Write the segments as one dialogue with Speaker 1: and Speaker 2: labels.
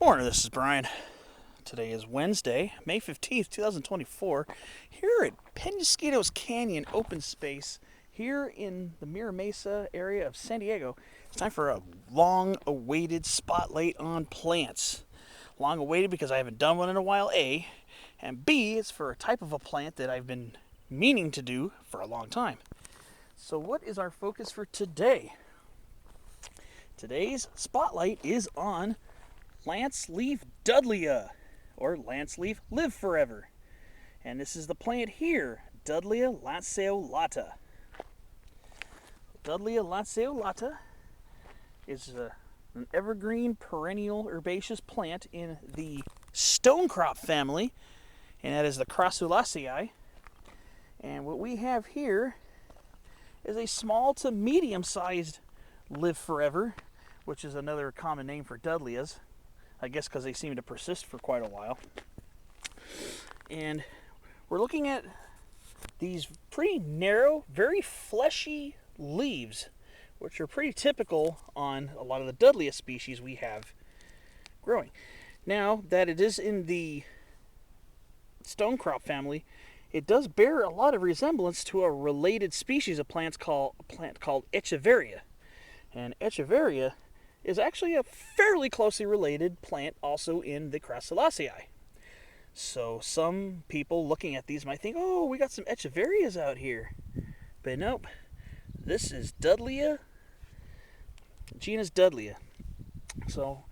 Speaker 1: Morning, this is Brian. Today is Wednesday, May 15th, 2024, here at Peñasquitos Canyon Open Space here in the Mira Mesa area of San Diego. It's time for a long-awaited spotlight on plants. Long-awaited because I haven't done one in a while, A, and B, it's for a type of a plant that I've been meaning to do for a long time. So what is our focus for today? Today's spotlight is on Lanceleaf Dudleya, or Lanceleaf Live Forever. And this is the plant here, Dudleya lanceolata. Dudleya lanceolata is an evergreen perennial herbaceous plant in the Stonecrop family, and that is the Crassulaceae. And what we have here is a small to medium-sized Live Forever, which is another common name for Dudleyas. I guess because they seem to persist for quite a while. And we're looking at these pretty narrow, very fleshy leaves, which are pretty typical on a lot of the Dudleya species we have growing. Now that it is in the Stonecrop family, it does bear a lot of resemblance to a related species of plants called Echeveria. And Echeveria is actually a fairly closely related plant also in the Crassulaceae. So some people looking at these might think, oh, we got some Echeverias out here. But nope, this is Dudleya, genus Dudleya. So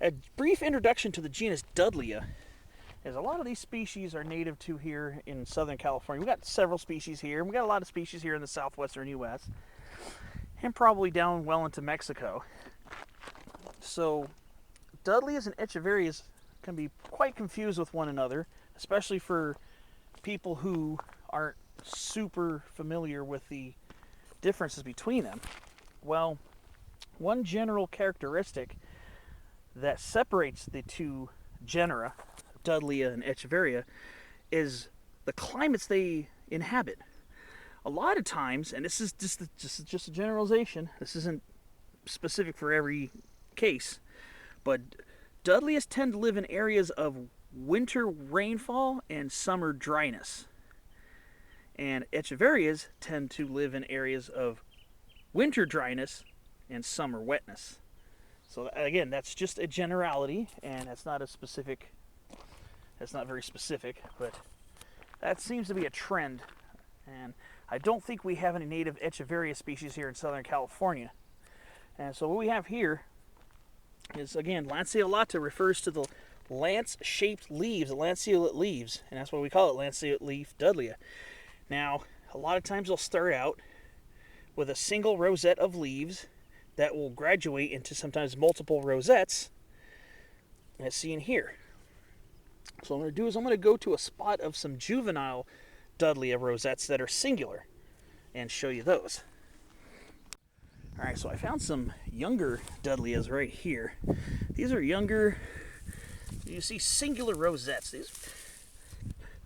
Speaker 1: a brief introduction to the genus Dudleya is a lot of these species are native to here in Southern California. We've got several species here, and we've got a lot of species here in the southwestern U.S., and probably down well into Mexico. So Dudleyas and Echeverias can be quite confused with one another, especially for people who aren't super familiar with the differences between them. Well, one general characteristic that separates the two genera, Dudleya and Echeveria, is the climates they inhabit. A lot of times, and this is just a generalization, this isn't specific for every case, but Dudleyas tend to live in areas of winter rainfall and summer dryness, and Echeverias tend to live in areas of winter dryness and summer wetness. So again, that's just a generality, and that's not very specific, but that seems to be a trend. And I don't think we have any native Echeveria species here in Southern California. And so what we have here is, again, lanceolata refers to the lance-shaped leaves, the lanceolate leaves, and that's why we call it Lanceleaf Dudleya. Now, a lot of times they'll start out with a single rosette of leaves that will graduate into sometimes multiple rosettes, as seen here. So what I'm going to do is I'm going to go to a spot of some juvenile Dudleya rosettes that are singular and show you those. Alright, so I found some younger Dudleyas right here. These are younger, you see singular rosettes.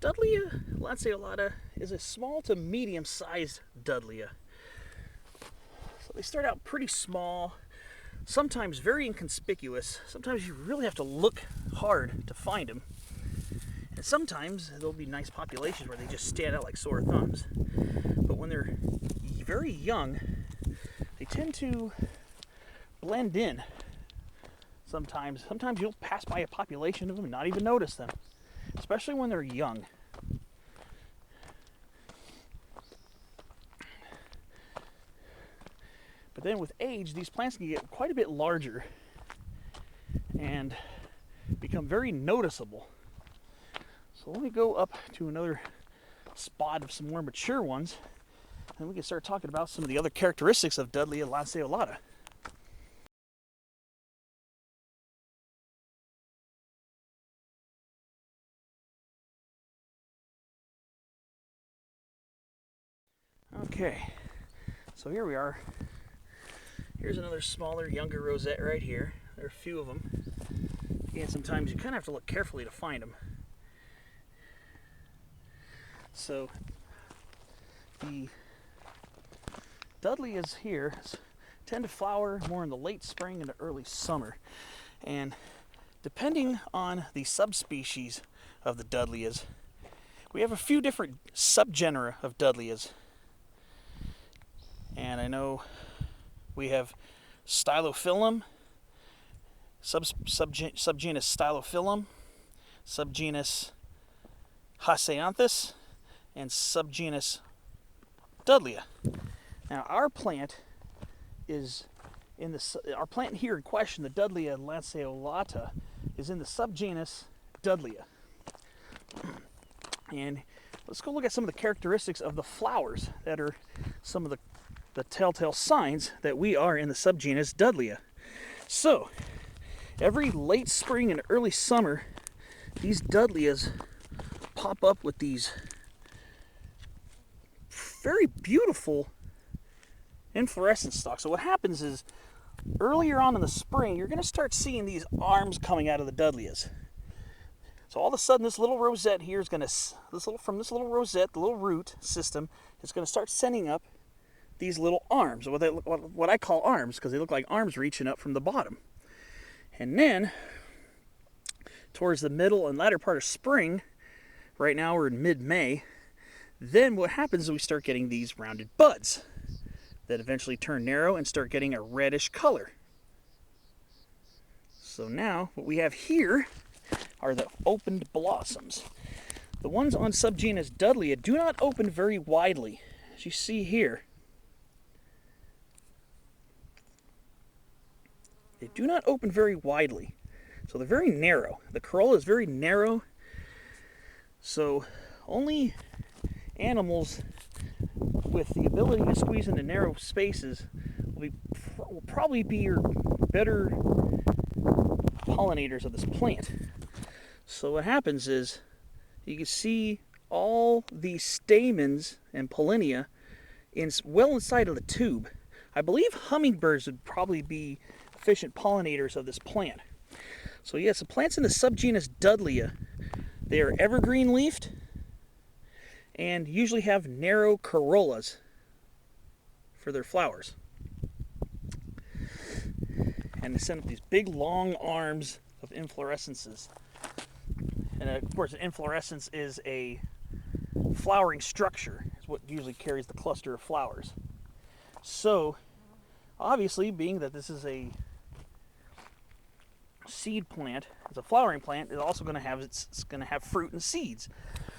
Speaker 1: Dudleya lanceolata is a small to medium-sized Dudleya. So they start out pretty small, sometimes very inconspicuous. Sometimes you really have to look hard to find them. And sometimes there'll be nice populations where they just stand out like sore thumbs. But when they're very young, they tend to blend in. Sometimes you'll pass by a population of them and not even notice them, especially when they're young. But then with age, these plants can get quite a bit larger and become very noticeable. So let me go up to another spot of some more mature ones, and we can start talking about some of the other characteristics of Dudleya lanceolata. Okay, so here we are. Here's another smaller, younger rosette right here. There are a few of them. Again, sometimes you kind of have to look carefully to find them. So the Dudleyas here tend to flower more in the late spring and early summer. And Depending on the subspecies of the Dudleyas, we have a few different subgenera of Dudleyas. And I know we have Stylophyllum, subgenus Stylophyllum, subgenus Hyacinthus, and subgenus Dudleya. Now our plant is our plant here in question, the Dudleya lanceolata, is in the subgenus Dudleya. And let's go look at some of the characteristics of the flowers that are some of the telltale signs that we are in the subgenus Dudleya. So, every late spring and early summer, these Dudleyas pop up with these very beautiful inflorescence stalks. So what happens is, earlier on in the spring, you're going to start seeing these arms coming out of the Dudleyas. So all of a sudden, this little rosette here is going to, from this little rosette, the little root system, is going to start sending up these little arms, what I call arms, because they look like arms reaching up from the bottom. And then, towards the middle and latter part of spring, right now we're in mid-May, then what happens is we start getting these rounded buds that eventually turn narrow and start getting a reddish color. So now, what we have here are the opened blossoms. The ones on subgenus Dudleya do not open very widely, as you see here. They do not open very widely. So they're very narrow. The corolla is very narrow. So only animals with the ability to squeeze into narrow spaces will probably be your better pollinators of this plant. So what happens is you can see all the stamens and pollinia well inside of the tube. I believe hummingbirds would probably be efficient pollinators of this plant. So yes, the plants in the subgenus Dudleya, they are evergreen leafed and usually have narrow corollas for their flowers. And they send up these big long arms of inflorescences. And of course, an inflorescence is a flowering structure. It's what usually carries the cluster of flowers. So, obviously, being that this is a seed plant, it's a flowering plant, it's also going to have fruit and seeds.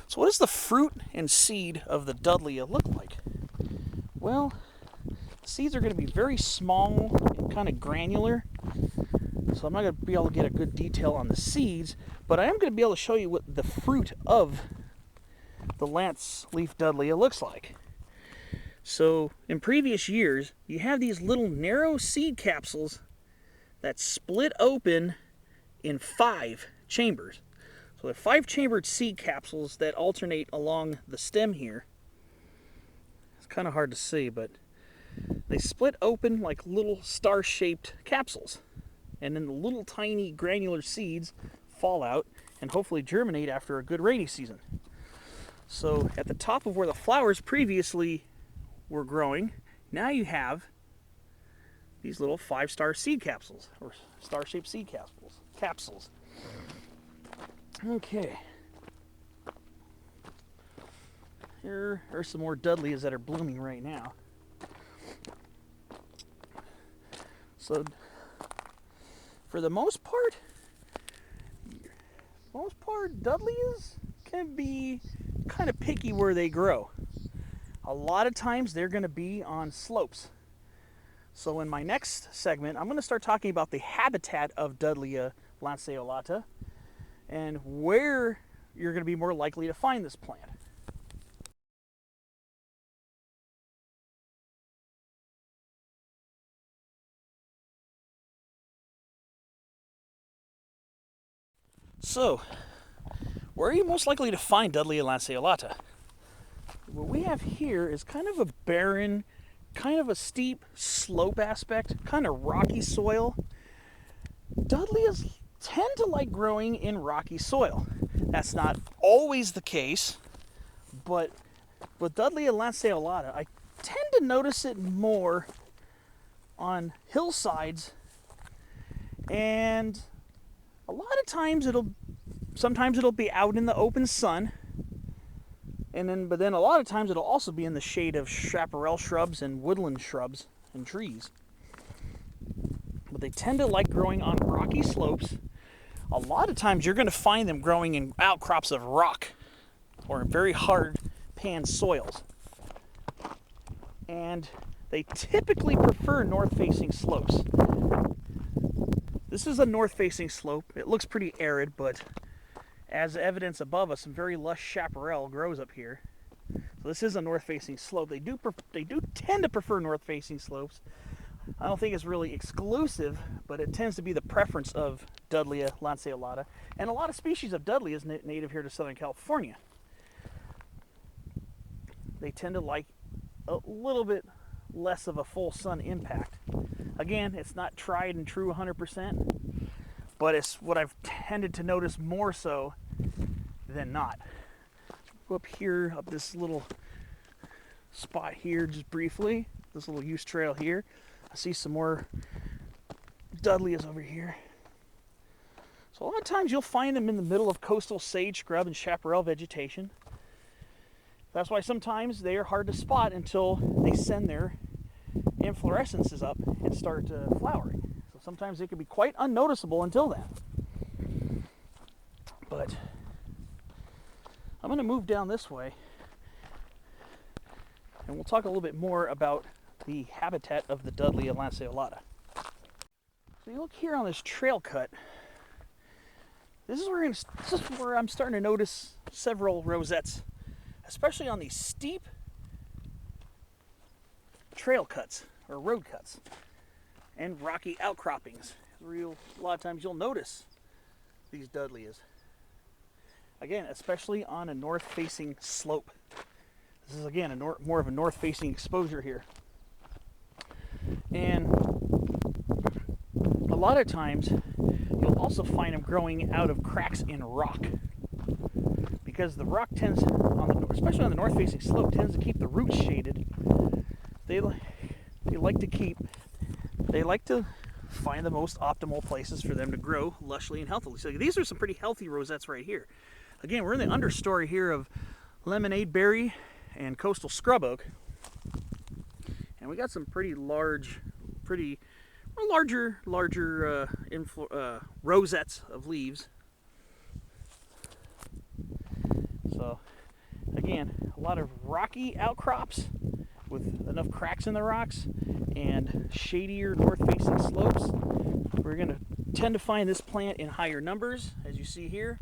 Speaker 1: So, what does the fruit and seed of the Dudleya look like? Well, the seeds are going to be very small and kind of granular. So I'm not going to be able to get a good detail on the seeds, but I am going to be able to show you what the fruit of the Lanceleaf Dudleya looks like. So in previous years, you have these little narrow seed capsules that split open in 5 chambers. So they're 5-chambered seed capsules that alternate along the stem here. It's kind of hard to see, but they split open like little star-shaped capsules. And then the little tiny granular seeds fall out and hopefully germinate after a good rainy season. So at the top of where the flowers previously were growing, now you have these little 5-star seed capsules, or star-shaped seed capsules. Okay. Here are some more Dudleyas that are blooming right now. So, for the most part, Dudleyas can be kind of picky where they grow. A lot of times they're going to be on slopes. So in my next segment, I'm going to start talking about the habitat of Dudleya lanceolata and where you're going to be more likely to find this plant. So, where are you most likely to find Dudleya lanceolata? What we have here is kind of a barren, kind of a steep slope aspect, kind of rocky soil. Dudleyas tend to like growing in rocky soil. That's not always the case, but with Dudleya lanceolata, I tend to notice it more on hillsides and a lot of times sometimes it'll be out in the open sun, but then a lot of times it'll also be in the shade of chaparral shrubs and woodland shrubs and trees. But they tend to like growing on rocky slopes. A lot of times you're going to find them growing in outcrops of rock or in very hard pan soils. And they typically prefer north-facing slopes. This is a north-facing slope. It looks pretty arid, but as evidence above us, some very lush chaparral grows up here. So this is a north-facing slope. They do tend to prefer north-facing slopes. I don't think it's really exclusive, but it tends to be the preference of Dudleya lanceolata. And a lot of species of Dudleya is native here to Southern California. They tend to like a little bit less of a full sun impact. Again, it's not tried and true 100%, but it's what I've tended to notice more so than not. Go up here, up this little spot here just briefly, this little use trail here. I see some more Dudleyas over here. So a lot of times you'll find them in the middle of coastal sage scrub and chaparral vegetation. That's why sometimes they are hard to spot until they send their inflorescences up and start flowering. So sometimes they can be quite unnoticeable until then. But I'm going to move down this way and we'll talk a little bit more about the habitat of the Dudleya lanceolata. So you look here on this trail cut. This is where I'm starting to notice several rosettes, especially on these steep trail cuts or road cuts and rocky outcroppings. A lot of times you'll notice these Dudleyas. Again, especially on a north-facing slope. This is again more of a north-facing exposure here. And a lot of times you'll also find them growing out of cracks in rock, because the rock tends, especially on the north-facing slope, tends to keep the roots shaded. They like to find the most optimal places for them to grow lushly and healthily. So these are some pretty healthy rosettes right here. Again, we're in the understory here of lemonade berry and coastal scrub oak, and we got some pretty larger rosettes of leaves. So again, a lot of rocky outcrops with enough cracks in the rocks and shadier north-facing slopes. We're going to tend to find this plant in higher numbers, as you see here.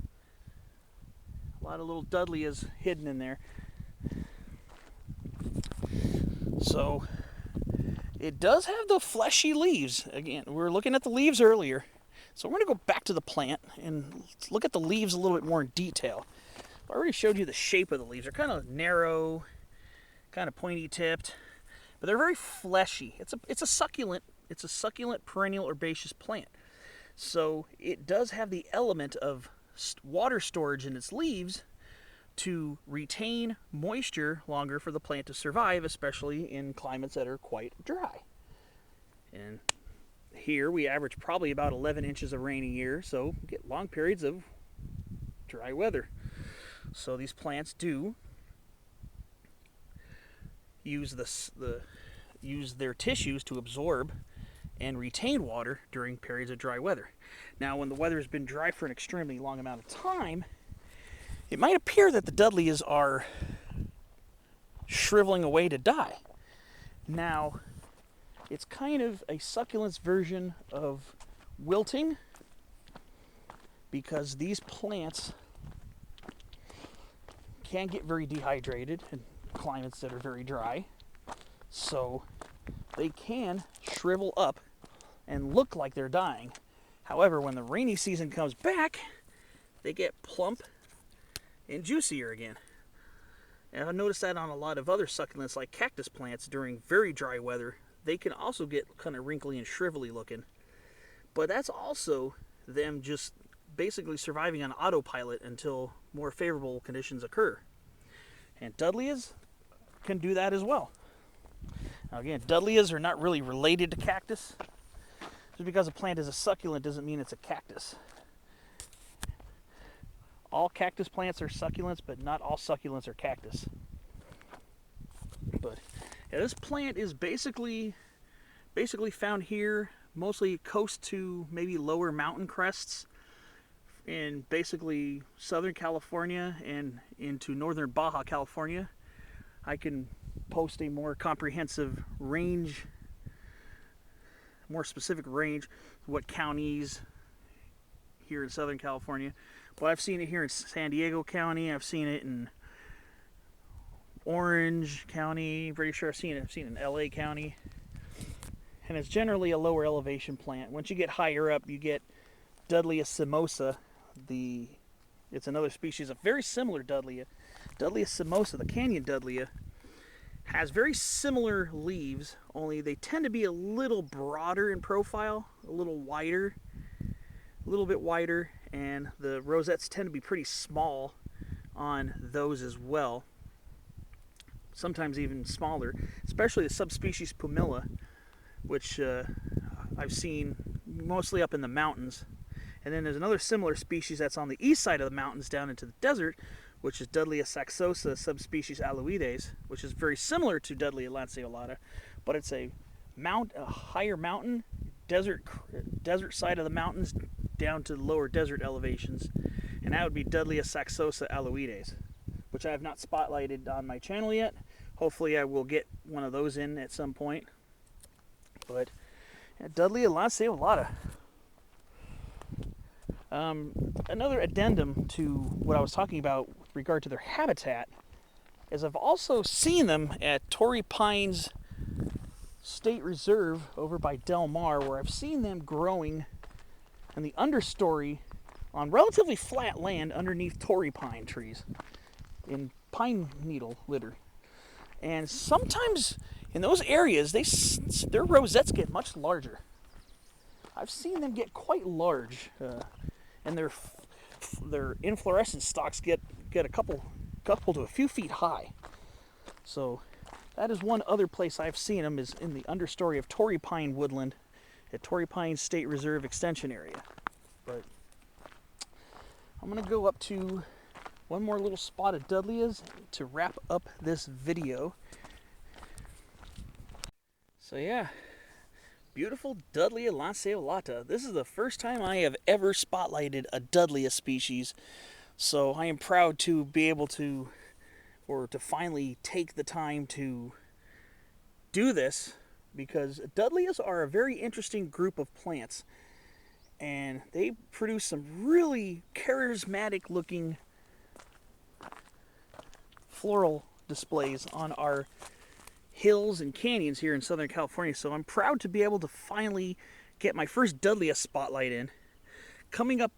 Speaker 1: A lot of little Dudleyas hidden in there. So it does have the fleshy leaves. Again, we were looking at the leaves earlier. So we're going to go back to the plant and look at the leaves a little bit more in detail. I already showed you the shape of the leaves. They're kind of narrow, kind of pointy tipped, but they're very fleshy. It's a succulent. It's a succulent perennial herbaceous plant. So it does have the element of water storage in its leaves to retain moisture longer for the plant to survive, especially in climates that are quite dry. And here we average probably about 11 inches of rain a year, so we get long periods of dry weather. So these plants do use their tissues to absorb and retain water during periods of dry weather. Now, when the weather has been dry for an extremely long amount of time, it might appear that the Dudleyas are shriveling away to die. Now, it's kind of a succulent's version of wilting, because these plants can get very dehydrated in climates that are very dry. So they can shrivel up and look like they're dying. However, when the rainy season comes back, they get plump and juicier again. And I've noticed that on a lot of other succulents like cactus plants during very dry weather. They can also get kind of wrinkly and shrivelly looking. But that's also them just basically surviving on autopilot until more favorable conditions occur. And Dudleyas can do that as well. Now again, Dudleyas are not really related to cactus. Just because a plant is a succulent doesn't mean it's a cactus. All cactus plants are succulents, but not all succulents are cactus. But yeah, this plant is basically found here, mostly coast to maybe lower mountain crests in basically Southern California and into northern Baja California. I can post a more comprehensive range, more specific range, what counties here in Southern California. But I've seen it here in San Diego County. I've seen it in Orange County. Pretty sure I've seen it in LA County. And it's generally a lower elevation plant. Once you get higher up, you get Dudleya cimosa. It's another species of very similar Dudleya. Dudleya cimosa, the canyon Dudleya, has very similar leaves, only they tend to be a little broader in profile, a little bit wider, and the rosettes tend to be pretty small on those as well. Sometimes even smaller, especially the subspecies pumila, which I've seen mostly up in the mountains. And then there's another similar species that's on the east side of the mountains down into the desert, which is Dudleya saxosa subspecies aloides, which is very similar to Dudleya lanceolata, but it's a higher mountain, desert side of the mountains down to the lower desert elevations, and that would be Dudleya saxosa aloides, which I have not spotlighted on my channel yet. Hopefully I will get one of those in at some point. But yeah, Dudleya lanceolata. Another addendum to what I was talking about with regard to their habitat is I've also seen them at Torrey Pines State Reserve over by Del Mar, where I've seen them growing in the understory on relatively flat land underneath Torrey pine trees in pine needle litter. And sometimes in those areas, their rosettes get much larger. I've seen them get quite large. And their inflorescence stalks get a couple to a few feet high. So that is one other place I've seen them, is in the understory of Torrey Pine woodland at Torrey Pine State Reserve Extension area. But I'm going to go up to one more little spot of Dudleyas to wrap up this video. So yeah. Beautiful Dudleya lanceolata. This is the first time I have ever spotlighted a Dudleya species, so I am proud to be able to, or to finally take the time to do this, because Dudleyas are a very interesting group of plants, and they produce some really charismatic looking floral displays on our hills and canyons here in Southern California. So I'm proud to be able to finally get my first Dudleya spotlight in. Coming up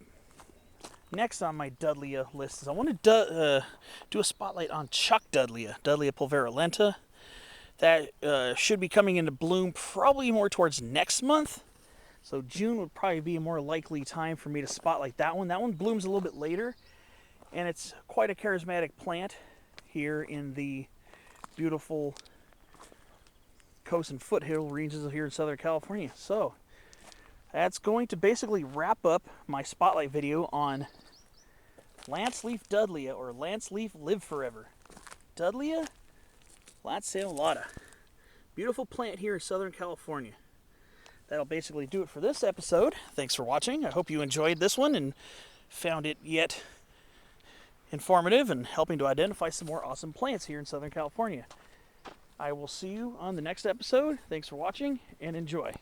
Speaker 1: next on my Dudleya list is I want to do a spotlight on Chuck Dudleya, Dudleya pulverulenta. That should be coming into bloom probably more towards next month. So June would probably be a more likely time for me to spotlight that one. That one blooms a little bit later, and it's quite a charismatic plant here in the beautiful coast and foothill ranges here in Southern California. So that's going to basically wrap up my spotlight video on Lanceleaf Dudleya, or Lanceleaf Live Forever. Dudleya lanceolata. Beautiful plant here in Southern California. That'll basically do it for this episode. Thanks for watching. I hope you enjoyed this one and found it yet informative and helping to identify some more awesome plants here in Southern California. I will see you on the next episode. Thanks for watching and enjoy.